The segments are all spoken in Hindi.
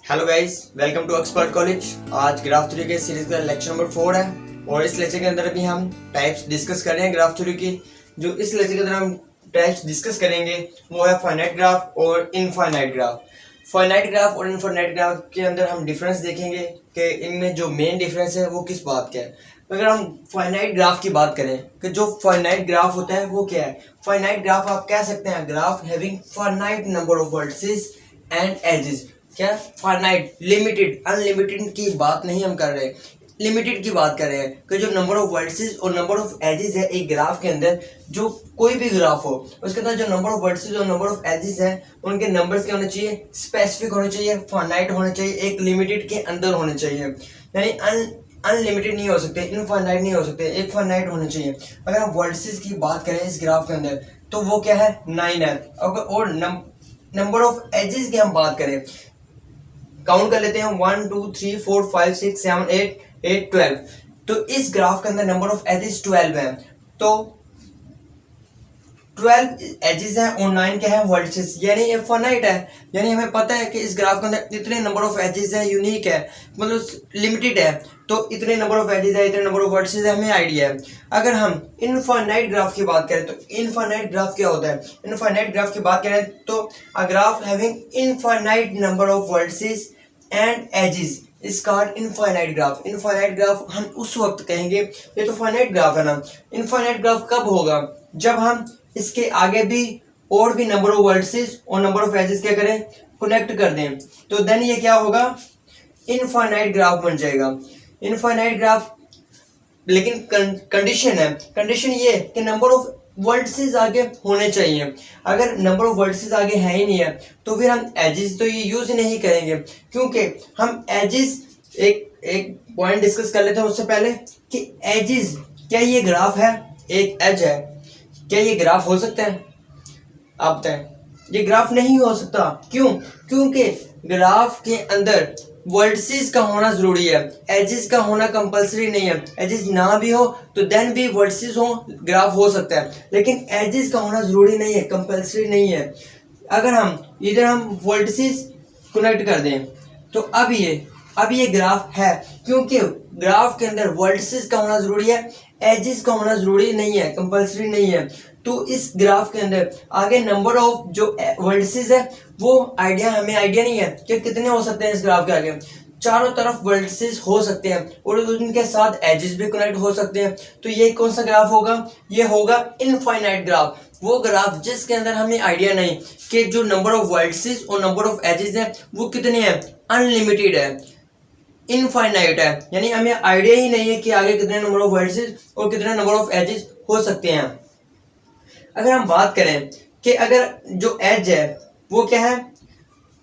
Hello guys, welcome to Expert College. आज ग्राफ थ्योरी के सीरीज का लेक्चर नंबर 4 है और इस लेक्चर के अंदर अभी हम टाइप्स डिस्कस कर रहे हैं ग्राफ थ्योरी की। जो इस लेक्चर के अंदर हम टाइप्स डिस्कस करेंगे वो है फाइनाइट ग्राफ और इनफाइनाइट ग्राफ। फाइनाइट ग्राफ और इनफाइनाइट ग्राफ के अंदर हम डिफरेंस देखेंगे कि इनमें जो मेन डिफरेंस है वो किस बात का है। अगर हम फाइनाइट ग्राफ की बात करें कि जो फाइनाइट ग्राफ होता है वो क्या है। फाइनाइट ग्राफ आप कह सकते हैं graph having finite number of vertices and edges. क्या फाइनाइट, लिमिटेड, अनलिमिटेड की बात नहीं हम कर रहे, लिमिटेड की बात कर रहे हैं कि जो नंबर ऑफ वर्टिसेस और नंबर ऑफ एजेस है एक ग्राफ के अंदर, जो कोई भी ग्राफ हो उसके अंदर जो नंबर ऑफ वर्टिसेस और नंबर ऑफ एजेस है उनके नंबर्स क्या होने चाहिए, स्पेसिफिक होने चाहिए, फाइनाइट होने चाहिए, एक लिमिटेड के अंदर होने चाहिए। यानी अनलिमिटेड नहीं हो सकते, इनफाइनाइट नहीं हो सकते, एक फाइनाइट होने चाहिए। अगर हम वर्टिसेस की बात करें इस ग्राफ के अंदर तो वो क्या है 9 है। और नंबर ऑफ एजेस की हम बात करें, काउंट कर लेते हैं 1 2 3 4 5 6 7 8 12। तो इस ग्राफ के अंदर नंबर ऑफ एजेस 12 है। तो 12 एजेस है और 9 क्या है वर्टिसेस, यानी इनफाइनाइट है। यानी हमें पता है कि इस ग्राफ के अंदर इतने नंबर ऑफ एजेस है, यूनिक है, मतलब लिमिटेड है। तो इतने नंबर ऑफ एजेस है, इतने नंबर ऑफ वर्टिसेस है, हमें आइडिया है। अगर हम इनफाइनाइट ग्राफ की बात करें तो इनफाइनाइट ग्राफ क्या होता है। इनफाइनाइट ग्राफ की बात करें तो a graph having infinite number of vertices and edges is called infinite graph. Infinite graph हम उस वक्त कहेंगे, ये तो फाइनाइट ग्राफ है ना। इनफाइनाइट ग्राफ कब होगा, जब हम इसके आगे भी और भी नंबर ऑफ वर्टिसेस और नंबर ऑफ एजेस क्या करें, कनेक्ट कर दें। तो देन ये क्या होगा, इनफाइनाइट ग्राफ बन जाएगा। इनफाइनाइट ग्राफ, लेकिन कंडीशन है, कंडीशन ये कि नंबर ऑफ वर्टिसेस आगे होने चाहिए। अगर नंबर ऑफ वर्टिसेस आगे है ही नहीं है तो फिर हम एजेस तो ये यूज नहीं करेंगे, क्योंकि हम एजेस एक पॉइंट डिस्कस कर लेते हैं उससे पहले कि एजेस, क्या ये ग्राफ है, एक एज है, क्या ये ग्राफ हो सकता है? आप बताएं। ये ग्राफ नहीं हो सकता। क्यों? क्योंकि ग्राफ के अंदर वर्टिसेस का होना जरूरी है, एजेस का होना कंपलसरी नहीं है। एजेस ना भी हो तो देन भी वर्टिसेस हो, ग्राफ हो सकता है, लेकिन एजेस का होना जरूरी नहीं है, कंपलसरी नहीं है। अगर हम इधर हम वर्टिसेस कनेक्ट कर दें तो अब ये ग्राफ है, क्योंकि ग्राफ के अंदर वर्टिसेस का होना जरूरी है, एजेस का होना जरूरी नहीं है, कंपलसरी नहीं है। तो इस ग्राफ के अंदर आगे नंबर ऑफ जो वर्टिसेस है वो हमें आइडिया नहीं है कि कितने हो सकते हैं। इस ग्राफ के आगे चारों तरफ वर्टिसेस हो सकते हैं और उनके साथ एजेस भी कनेक्ट हो सकते हैं। तो ये कौन सा ग्राफ होगा, ये होगा इनफाइनाइट ग्राफ। वो ग्राफ जिसके अंदर हमें आइडिया नहीं कि जो नंबर ऑफ वर्टिसेस और नंबर ऑफ एजेस है वो कितने हैं, अनलिमिटेड है, इनफाइनाइट है। यानी हमें आइडिया ही नहीं है कि आगे कितने नंबर ऑफ वर्टिसेस और कितने नंबर ऑफ एजेस हो सकते हैं। अगर हम बात करें कि अगर जो एज है वो क्या है,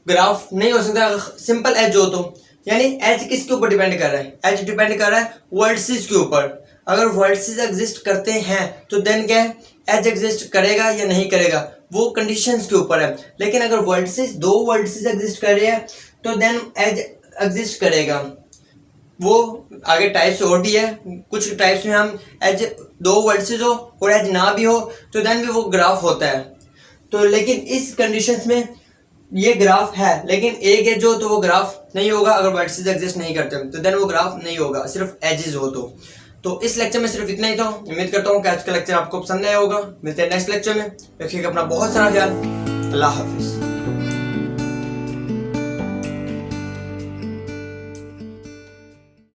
ग्राफ नहीं हो सकता सिंपल एज हो तो, यानी एज किसके ऊपर डिपेंड कर रहा है, एज डिपेंड कर रहा है वर्टिसेस के ऊपर। अगर वर्टिसेस एग्जिस्ट करते हैं तो देन क्या है, एज एग्जिस्ट करेगा या नहीं करेगा वो कंडीशंस के ऊपर है। लेकिन अगर दो वर्टिसेस एग्जिस्ट कर रहे हैं तो देन एज एग्जिस्ट करेगा। वो आगे टाइप्स और भी है, कुछ टाइप्स में हम एज दो वर्टिसेस हो और एज ना भी हो तो देन भी वो ग्राफ होता है। तो लेकिन इस कंडीशंस में ये ग्राफ है, लेकिन एक एज हो तो वो ग्राफ नहीं होगा। अगर वर्टिसेस एग्जिस्ट नहीं करते तो देन वो ग्राफ नहीं होगा, सिर्फ एजेस हो तो इस लेक्चर में सिर्फ इतना ही था। उम्मीद करता हूँ कि आज का लेक्चर आपको पसंद आया होगा। मिलते हैं नेक्स्ट लेक्चर में। रखिएगा अपना बहुत सारा ख्याल। अल्लाह हाफिज।